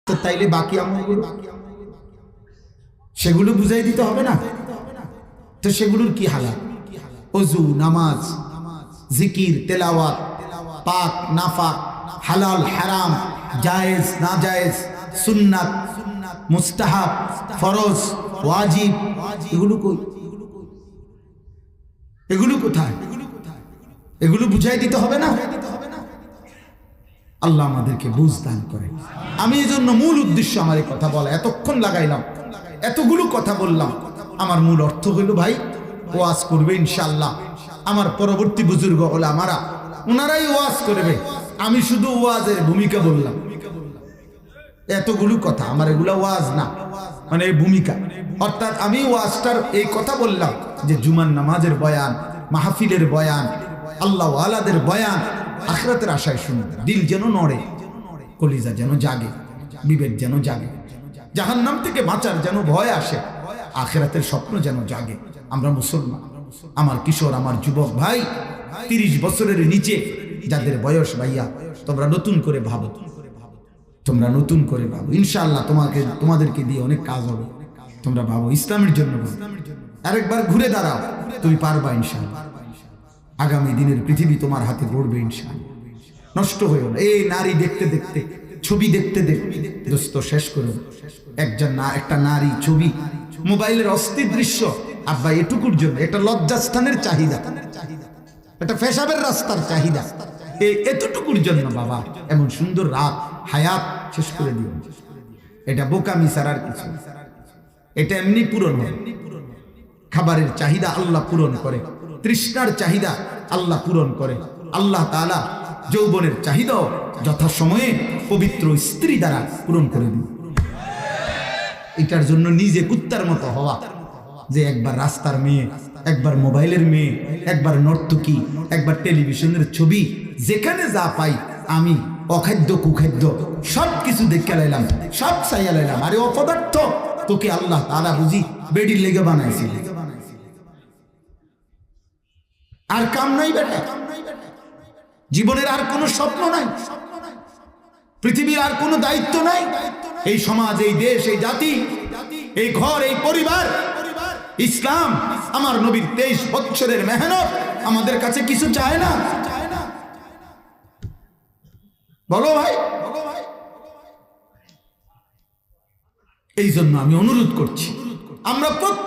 তো তাইলে বাকি আমলগুলো সেগুলো বুঝাই দিতে হবে না? তো সেগুলোর কি হালাত? ওযু, নামাজ, জিকির, তেলাওয়াত, পাক নাফাক, হালাল হারাম, জায়েজ না জায়েজ, সুন্নাত মুস্তাহাব, ফরজ ওয়াজিব, এগুলো কই? এগুলো কোথায়? এগুলো বুঝাই দিতে হবে না? আল্লাহ আমাদেরকে বুঝ দান করে। আমি এই জন্য মূল উদ্দেশ্য আমার এই কথা বলা, এতক্ষণ লাগাইলাম, এতগুলো কথা বললাম, আমার মূল অর্থ হইল ভাই ওয়াজ করবে ইনশাআল্লাহ। আমার পরবর্তী বুজুর্গ ওলামারা ওনারাই ওয়াজ করবে, আমি শুধু ওয়াজের ভূমিকা বললাম। এতগুলো কথা আমার এগুলা ওয়াজ না, মানে ভূমিকা। অর্থাৎ আমি ওয়াজটার এই কথা বললাম যে জুমার নামাজের বয়ান, মাহফিলের বয়ান, আল্লাহ ওয়ালাদের বয়ান, আখিরাতের আশায় শুনুন, দিল যেন নড়ে, কলিজা যেন জাগে, বিবেক যেন জাগে, জাহান্নাম থেকে বাঁচার যেন ভয় আসে, আখিরাতের স্বপ্ন যেন জাগে। আমরা মুসলমান, আমার কিশোর, আমার যুবক ভাই, 30 বছরের নিচে যাদের বয়স, ভাইয়া তোমরা নতুন করে ভাবো, তোমরা নতুন করে ভাবো। ইনশাআল্লাহ তোমাদেরকে দিয়ে অনেক কাজ হবে। তোমরা ভাবো, ইসলামের জন্য ভাবো, আরেকবার ঘুরে দাঁড়াও, তুমি পারবা ইনশাআল্লাহ। আগামী দিনের পৃথিবী তোমার হাতে গড়বে ইনশাআল্লাহ। নষ্ট হয়েও না। এই নারী দেখতে দেখতে, ছবি দেখতে দেখতে দোস্ত শেষ করো। একটা নারী ছবি, মোবাইলের অস্থির দৃশ্য, আব্বা এটুকুর জন্য, এটা লজ্জাস্থানের চাহিদা, এটা পেশাবের রাস্তার চাহিদা, এতটুকুর জন্য বাবা এমন সুন্দর রাত হায়াত শেষ করে দিও। এটা বোকামি ছাড়ার কিছু, এটা এমনি পূরণ হয়। খাবারের চাহিদা আল্লাহ পূরণ করে, তৃষ্ণার চাহিদা আল্লাহ পূরণ করে। আল্লাহ তাআলা যৌবনের চাহিদাও যথাসময়ে পবিত্র স্ত্রী দ্বারা পূরণ করে দিন। এটার জন্য নিজে কুত্তার মতো হওয়া, যে একবার রাস্তার মেয়ে, একবার মোবাইলের মেয়ে, একবার নর্তকী, একবার টেলিভিশনের ছবি, যেখানে যা পাই আমি অখাদ্য কুখাদ্য সব কিছু দেখে লাইলাম, সব চাইয়া লাইলাম। আরে অপদার্থ, তোকে আল্লাহ তাআলা বুঝি বেডির লেগে বানাইছিল, আর কাম নাই বেটা, জীবনের আর কোনো স্বপ্ন নাই, পৃথিবীর আর কোনো দায়িত্ব নাই। এই সমাজ, এই দেশ, এই জাতি, এই ঘর, এই পরিবার, ইসলাম, আমার নবীর 23 বছরের মেহনত আমাদের কাছে কিছু চায় না। বলো ভাই। এই জন্য আমি অনুরোধ করছি, আমরা